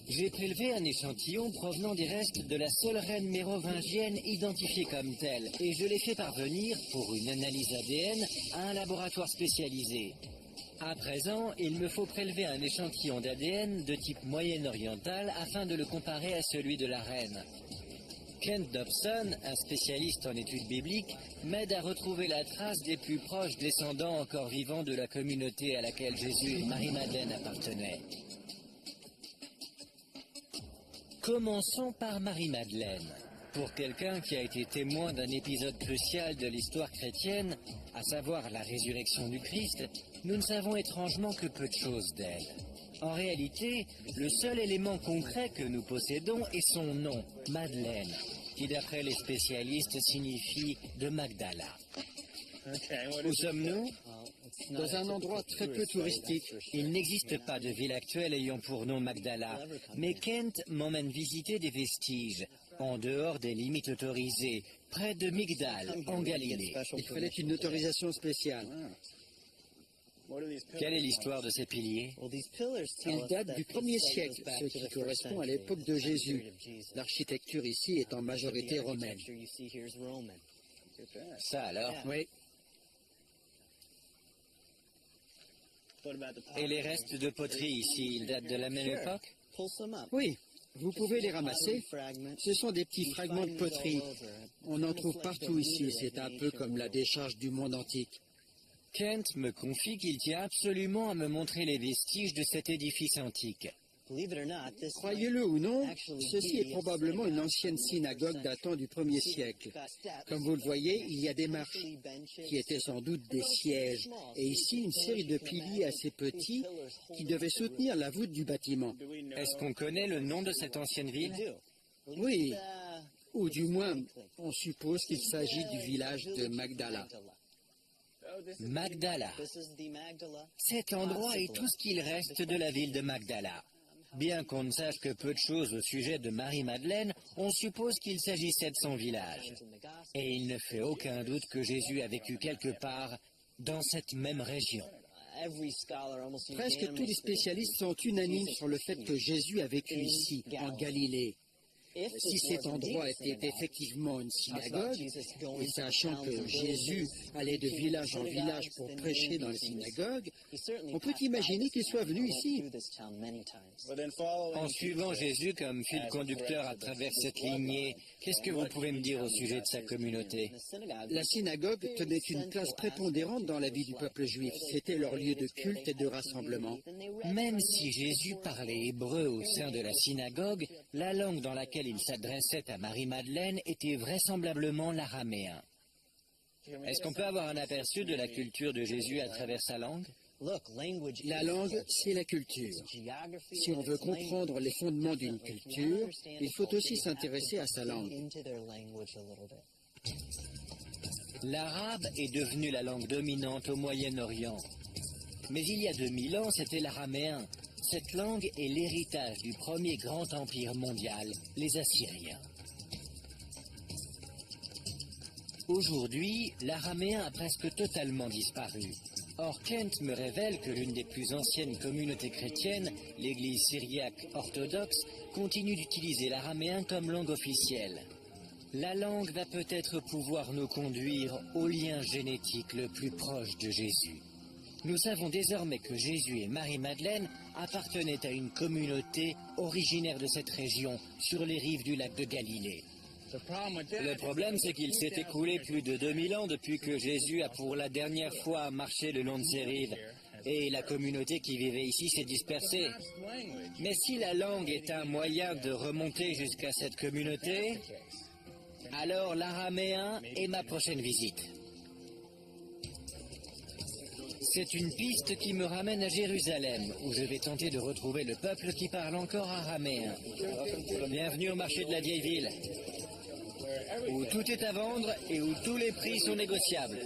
J'ai prélevé un échantillon provenant des restes de la seule reine mérovingienne identifiée comme telle, et je l'ai fait parvenir, pour une analyse ADN, à un laboratoire spécialisé. À présent, il me faut prélever un échantillon d'ADN de type moyen-oriental afin de le comparer à celui de la reine. Kent Dobson, un spécialiste en études bibliques, m'aide à retrouver la trace des plus proches descendants encore vivants de la communauté à laquelle Jésus et Marie-Madeleine appartenaient. Commençons par Marie-Madeleine. Pour quelqu'un qui a été témoin d'un épisode crucial de l'histoire chrétienne, à savoir la résurrection du Christ, nous ne savons étrangement que peu de choses d'elle. En réalité, le seul élément concret que nous possédons est son nom, Madeleine, qui d'après les spécialistes signifie de Magdala. Où sommes-nous? Dans un endroit très peu touristique. Il n'existe pas de ville actuelle ayant pour nom Magdala, mais Kent m'emmène visiter des vestiges, en dehors des limites autorisées, près de Migdal, en Galilée. Il fallait une autorisation spéciale. Quelle est l'histoire de ces piliers? Ils datent du 1er siècle, ce qui correspond à l'époque de Jésus. L'architecture ici est en majorité romaine. Ça alors? Oui. Et les restes de poterie ici, ils datent de la même époque? Oui, vous pouvez les ramasser. Ce sont des petits fragments de poterie. On en trouve partout ici. C'est un peu comme la décharge du monde antique. Kent me confie qu'il tient absolument à me montrer les vestiges de cet édifice antique. Croyez-le ou non, ceci est probablement une ancienne synagogue datant du 1er siècle. Comme vous le voyez, il y a des marches qui étaient sans doute des sièges, et ici une série de piliers assez petits qui devaient soutenir la voûte du bâtiment. Est-ce qu'on connaît le nom de cette ancienne ville? Oui, ou du moins, on suppose qu'il s'agit du village de Magdala. Magdala. Cet endroit est tout ce qu'il reste de la ville de Magdala. Bien qu'on ne sache que peu de choses au sujet de Marie-Madeleine, on suppose qu'il s'agissait de son village. Et il ne fait aucun doute que Jésus a vécu quelque part dans cette même région. Presque tous les spécialistes sont unanimes sur le fait que Jésus a vécu ici, en Galilée. Si cet endroit était effectivement une synagogue, et sachant que Jésus allait de village en village pour prêcher dans les synagogues, on peut imaginer qu'il soit venu ici. En suivant Jésus comme fil conducteur à travers cette lignée, qu'est-ce que vous pouvez me dire au sujet de sa communauté? La synagogue tenait une place prépondérante dans la vie du peuple juif. C'était leur lieu de culte et de rassemblement. Même si Jésus parlait hébreu au sein de la synagogue, la langue dans laquelle il s'adressait à Marie-Madeleine était vraisemblablement l'araméen. Est-ce qu'on peut avoir un aperçu de la culture de Jésus à travers sa langue? La langue, c'est la culture. Si on veut comprendre les fondements d'une culture, il faut aussi s'intéresser à sa langue. L'arabe est devenu la langue dominante au Moyen-Orient. Mais il y a 2000 ans, c'était l'araméen. Cette langue est l'héritage du premier grand empire mondial, les Assyriens. Aujourd'hui, l'araméen a presque totalement disparu. Or, Kent me révèle que l'une des plus anciennes communautés chrétiennes, l'Église syriaque orthodoxe, continue d'utiliser l'araméen comme langue officielle. La langue va peut-être pouvoir nous conduire au lien génétique le plus proche de Jésus. Nous savons désormais que Jésus et Marie-Madeleine appartenaient à une communauté originaire de cette région, sur les rives du lac de Galilée. Le problème, c'est qu'il s'est écoulé plus de 2000 ans depuis que Jésus a pour la dernière fois marché le long de ces rives. Et la communauté qui vivait ici s'est dispersée. Mais si la langue est un moyen de remonter jusqu'à cette communauté, alors l'araméen est ma prochaine visite. C'est une piste qui me ramène à Jérusalem, où je vais tenter de retrouver le peuple qui parle encore araméen. Bienvenue au marché de la vieille ville, où tout est à vendre et où tous les prix sont négociables.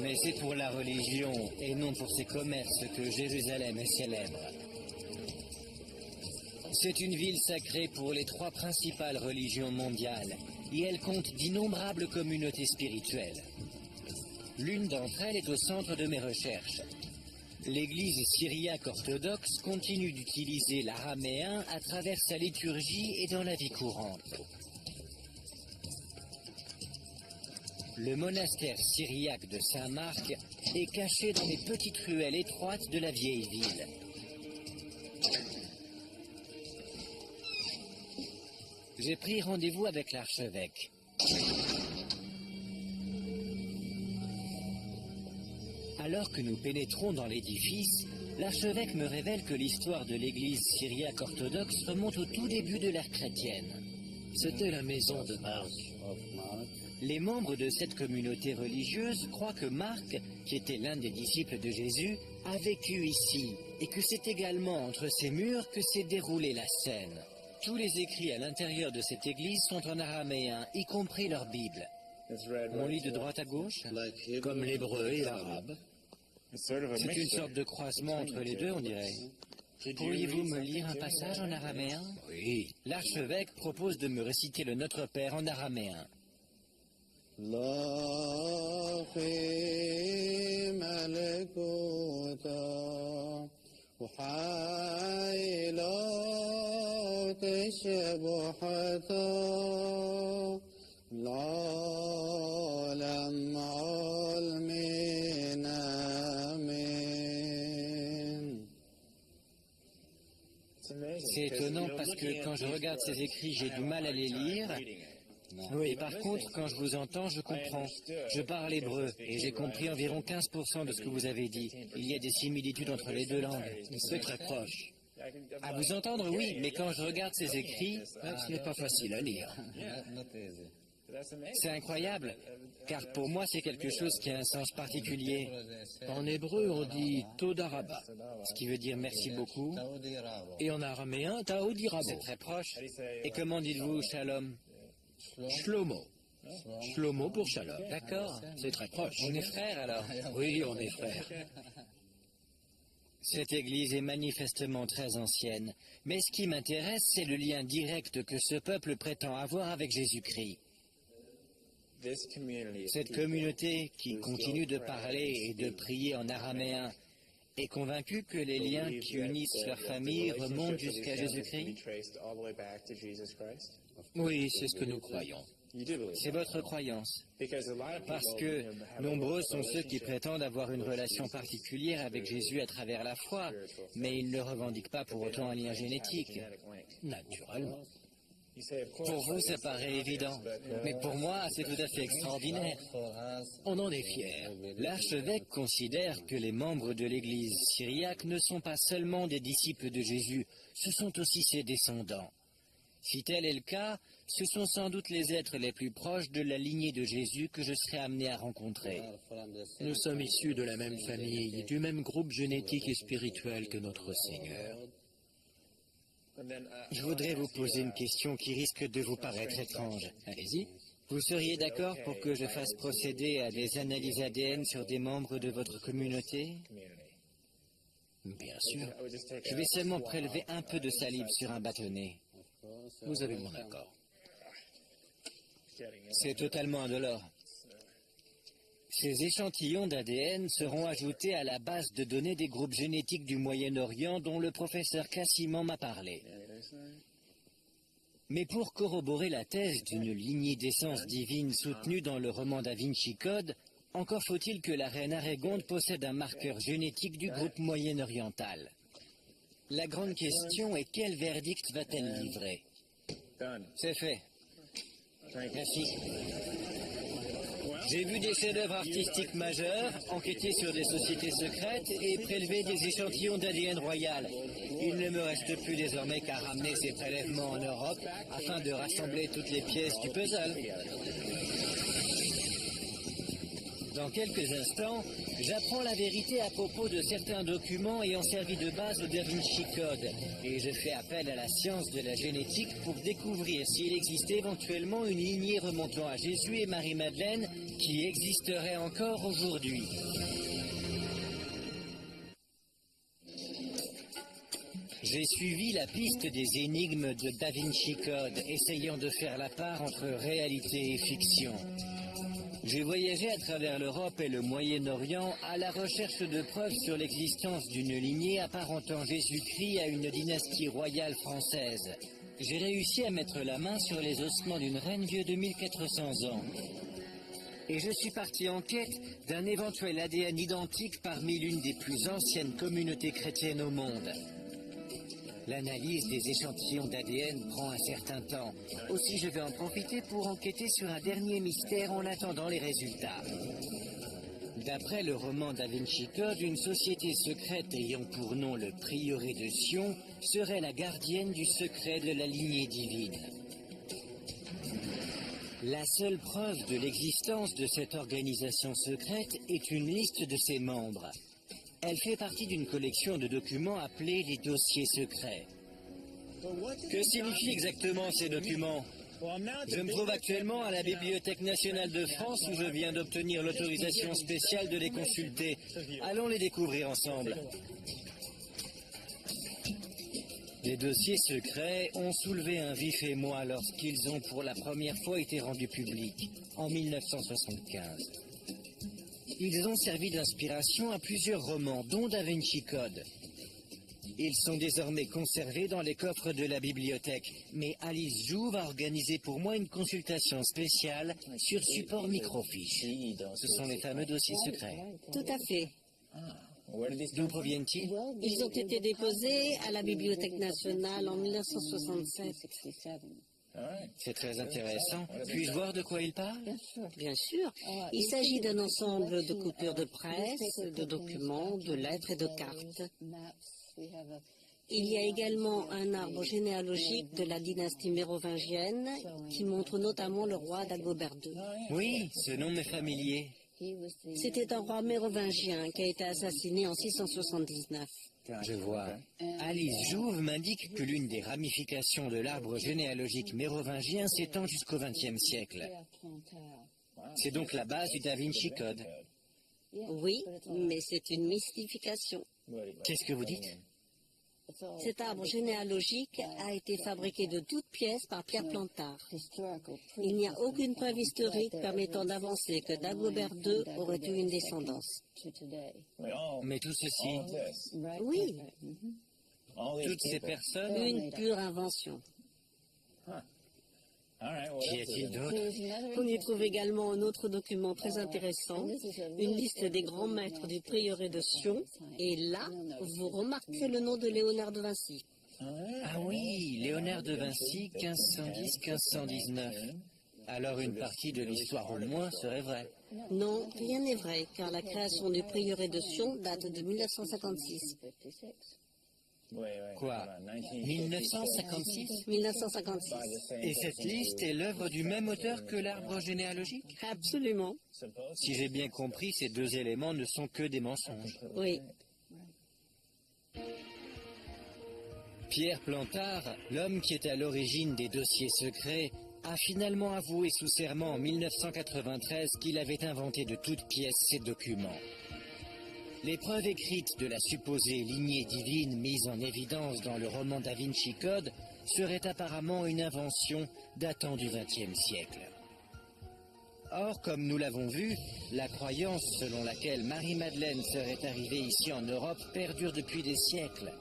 Mais c'est pour la religion et non pour ses commerces que Jérusalem est célèbre. C'est une ville sacrée pour les 3 principales religions mondiales et elle compte d'innombrables communautés spirituelles. L'une d'entre elles est au centre de mes recherches. L'Église syriaque orthodoxe continue d'utiliser l'araméen à travers sa liturgie et dans la vie courante. Le monastère syriaque de Saint-Marc est caché dans les petites ruelles étroites de la vieille ville. J'ai pris rendez-vous avec l'archevêque. Alors que nous pénétrons dans l'édifice, l'archevêque me révèle que l'histoire de l'église syriaque orthodoxe remonte au tout début de l'ère chrétienne. C'était la maison de Marc. Les membres de cette communauté religieuse croient que Marc, qui était l'un des disciples de Jésus, a vécu ici et que c'est également entre ces murs que s'est déroulée la scène. Tous les écrits à l'intérieur de cette église sont en araméen, y compris leur Bible. On lit de droite à gauche, Comme l'hébreu et l'arabe. c'est une sorte de croisement entre les deux, on dirait. Pourriez-vous me lire un passage en araméen? Oui. L'archevêque propose de me réciter le Notre Père en araméen. C'est étonnant parce que quand je regarde ces écrits, j'ai du mal à les lire. Et par contre, quand je vous entends, je comprends. Je parle hébreu et j'ai compris environ 15% de ce que vous avez dit. Il y a des similitudes entre les deux langues. C'est très proche. À vous entendre, oui, mais quand je regarde ces écrits, Ce n'est pas facile à lire. c'est incroyable, car pour moi, c'est quelque chose qui a un sens particulier, En hébreu, on dit Todaraba. ce qui veut dire merci beaucoup. Et en araméen, Taodirabo. C'est très proche. Et comment dites-vous shalom? Shlomo. Shlomo pour Shalom. D'accord. C'est très proche. On est frères alors. Oui, on est frères. Cette église est manifestement très ancienne, mais ce qui m'intéresse, c'est le lien direct que ce peuple prétend avoir avec Jésus-Christ. Cette communauté qui continue de parler et de prier en araméen est convaincue que les liens qui unissent leur famille remontent jusqu'à Jésus-Christ? Oui, c'est ce que nous croyons. C'est votre croyance. Parce que nombreux sont ceux qui prétendent avoir une relation particulière avec Jésus à travers la foi, mais ils ne revendiquent pas pour autant un lien génétique. Naturellement. Pour vous, ça paraît évident, mais pour moi, c'est tout à fait extraordinaire. On en est fiers. L'archevêque considère que les membres de l'Église syriaque ne sont pas seulement des disciples de Jésus, ce sont aussi ses descendants. Si tel est le cas, ce sont sans doute les êtres les plus proches de la lignée de Jésus que je serai amené à rencontrer. Nous sommes issus de la même famille, du même groupe génétique et spirituel que notre Seigneur. Je voudrais vous poser une question qui risque de vous paraître étrange. Allez-y. Vous seriez d'accord pour que je fasse procéder à des analyses ADN sur des membres de votre communauté? Bien sûr. Je vais seulement prélever un peu de salive sur un bâtonnet. Vous avez mon accord. C'est totalement indolore. Ces échantillons d'ADN seront ajoutés à la base de données des groupes génétiques du Moyen-Orient dont le professeur Cassiman m'a parlé. Mais pour corroborer la thèse d'une lignée d'essence divine soutenue dans le roman Da Vinci Code, encore faut-il que la reine Arégonde possède un marqueur génétique du groupe moyen-oriental. La grande question est quel verdict va-t-elle livrer? C'est fait. Merci. J'ai vu des chefs-d'œuvre artistiques majeurs, enquêté sur des sociétés secrètes et prélevé des échantillons d'ADN royal. Il ne me reste plus désormais qu'à ramener ces prélèvements en Europe afin de rassembler toutes les pièces du puzzle. Dans quelques instants, j'apprends la vérité à propos de certains documents ayant servi de base au Da Vinci Code. Et je fais appel à la science de la génétique pour découvrir s'il existe éventuellement une lignée remontant à Jésus et Marie-Madeleine qui existerait encore aujourd'hui. J'ai suivi la piste des énigmes de Da Vinci Code, essayant de faire la part entre réalité et fiction. J'ai voyagé à travers l'Europe et le Moyen-Orient à la recherche de preuves sur l'existence d'une lignée apparentant Jésus-Christ à une dynastie royale française. J'ai réussi à mettre la main sur les ossements d'une reine vieux de 1400 ans. Et je suis parti en quête d'un éventuel ADN identique parmi l'une des plus anciennes communautés chrétiennes au monde. L'analyse des échantillons d'ADN prend un certain temps. Aussi, je vais en profiter pour enquêter sur un dernier mystère en attendant les résultats. D'après le roman Da Vinci Code, une société secrète ayant pour nom le prieuré de Sion serait la gardienne du secret de la lignée divine. La seule preuve de l'existence de cette organisation secrète est une liste de ses membres. Elle fait partie d'une collection de documents appelés les dossiers secrets. Que signifient exactement ces documents? Je me trouve actuellement à la Bibliothèque nationale de France où je viens d'obtenir l'autorisation spéciale de les consulter. Allons les découvrir ensemble. Les dossiers secrets ont soulevé un vif émoi lorsqu'ils ont pour la première fois été rendus publics, en 1975. Ils ont servi d'inspiration à plusieurs romans, dont Da Vinci Code. Ils sont désormais conservés dans les coffres de la bibliothèque, mais Alice Jouve a organisé pour moi une consultation spéciale sur support microfiche. Ce sont les fameux dossiers secrets. Tout à fait. D'où proviennent-ils? Ils ont été déposés à la Bibliothèque nationale en 1967. C'est très intéressant. Puis-je voir de quoi il parle? Bien sûr. Il s'agit d'un ensemble de coupures de presse, de documents, de lettres et de cartes. Il y a également un arbre généalogique de la dynastie mérovingienne qui montre notamment le roi Dagobert II. Oui, ce nom m'est familier. C'était un roi mérovingien qui a été assassiné en 679. Je vois. Alice Jouve m'indique que l'une des ramifications de l'arbre généalogique mérovingien s'étend jusqu'au XXe siècle. C'est donc la base du Da Vinci Code. Oui, mais c'est une mystification. Qu'est-ce que vous dites? Cet arbre généalogique a été fabriqué de toutes pièces par Pierre Plantard. Il n'y a aucune preuve historique permettant d'avancer que Dagobert II aurait eu une descendance. Mais tout ceci, Oui, toutes ces personnes, une pure invention. qu'y a-t-il d'autre? On y trouve également un autre document très intéressant, une liste des grands maîtres du prieuré de Sion, et là, vous remarquez le nom de Léonard de Vinci. Ah oui, Léonard de Vinci, 1510-1519. Alors une partie de l'histoire au moins serait vraie. Non, rien n'est vrai, car la création du prieuré de Sion date de 1956. Quoi? 1956? 1956. Et cette liste est l'œuvre du même auteur que l'arbre généalogique? Absolument. Si j'ai bien compris, ces deux éléments ne sont que des mensonges. Oui. Pierre Plantard, l'homme qui est à l'origine des dossiers secrets, a finalement avoué sous serment en 1993 qu'il avait inventé de toutes pièces ces documents. Les preuves écrites de la supposée lignée divine mise en évidence dans le roman Da Vinci Code seraient apparemment une invention datant du XXe siècle. Or, comme nous l'avons vu, la croyance selon laquelle Marie-Madeleine serait arrivée ici en Europe perdure depuis des siècles.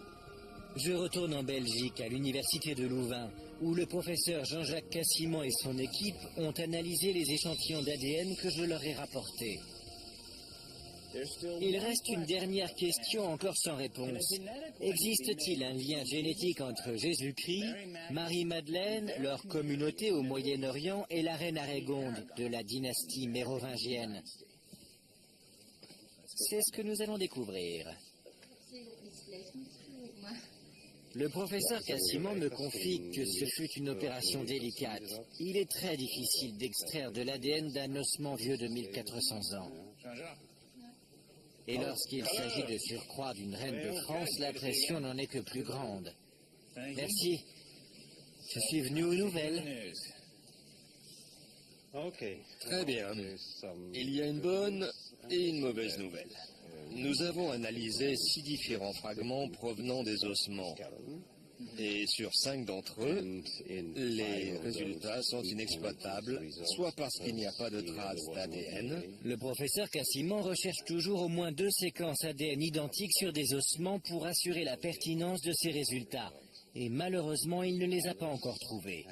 Je retourne en Belgique, à l'université de Louvain, où le professeur Jean-Jacques Cassimon et son équipe ont analysé les échantillons d'ADN que je leur ai rapportés. Il reste une dernière question encore sans réponse. Existe-t-il un lien génétique entre Jésus-Christ, Marie-Madeleine, leur communauté au Moyen-Orient et la reine Arégonde de la dynastie mérovingienne? C'est ce que nous allons découvrir. Le professeur Cassimon me confie que ce fut une opération délicate. Il est très difficile d'extraire de l'ADN d'un ossement vieux de 1400 ans. Et lorsqu'il s'agit de surcroît d'une reine de France, la pression n'en est que plus grande. Merci. Je suis venu aux nouvelles. Très bien. Il y a une bonne et une mauvaise nouvelle. Nous avons analysé 6 différents fragments provenant des ossements. Et sur 5 d'entre eux, les résultats sont inexploitables, soit parce qu'il n'y a pas de traces d'ADN. Le professeur Cassiman recherche toujours au moins 2 séquences ADN identiques sur des ossements pour assurer la pertinence de ces résultats. Et malheureusement, il ne les a pas encore trouvés.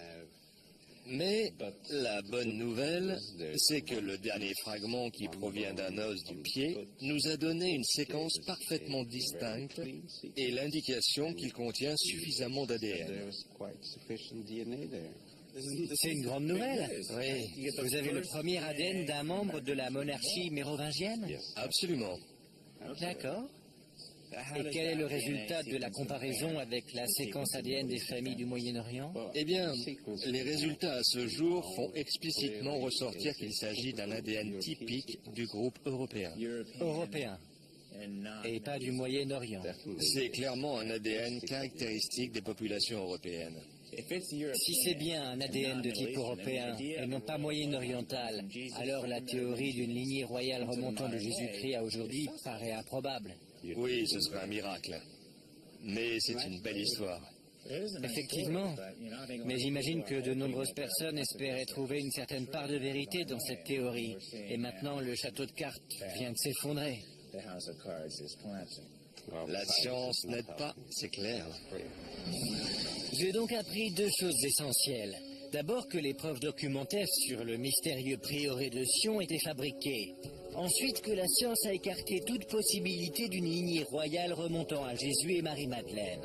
Mais la bonne nouvelle, c'est que le dernier fragment qui provient d'un os du pied nous a donné une séquence parfaitement distincte et l'indication qu'il contient suffisamment d'ADN. C'est une grande nouvelle. Oui, Vous avez le premier ADN d'un membre de la monarchie mérovingienne? absolument. D'accord. Et quel est le résultat de la comparaison avec la séquence ADN des familles du Moyen-Orient? Eh bien, les résultats à ce jour font explicitement ressortir qu'il s'agit d'un ADN typique du groupe européen. Européen. Et pas du Moyen-Orient. C'est clairement un ADN caractéristique des populations européennes. Si c'est bien un ADN de type européen et non pas moyen-oriental, alors la théorie d'une lignée royale remontant de Jésus-Christ à aujourd'hui paraît improbable. Oui, ce serait un miracle. Mais c'est une belle histoire. Effectivement. Mais j'imagine que de nombreuses personnes espéraient trouver une certaine part de vérité dans cette théorie. Et maintenant, le château de cartes vient de s'effondrer. La science n'aide pas, c'est clair. J'ai donc appris 2 choses essentielles. D'abord que les preuves documentaires sur le mystérieux prieuré de Sion étaient fabriquées. Ensuite que la science a écarté toute possibilité d'une lignée royale remontant à Jésus et Marie-Madeleine.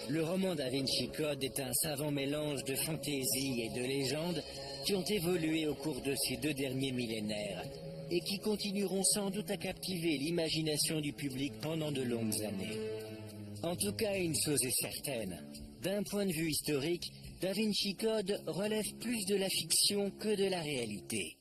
Le roman Da Vinci Code est un savant mélange de fantaisie et de légendes qui ont évolué au cours de ces 2 derniers millénaires et qui continueront sans doute à captiver l'imagination du public pendant de longues années. En tout cas, une chose est certaine. D'un point de vue historique, Da Vinci Code relève plus de la fiction que de la réalité.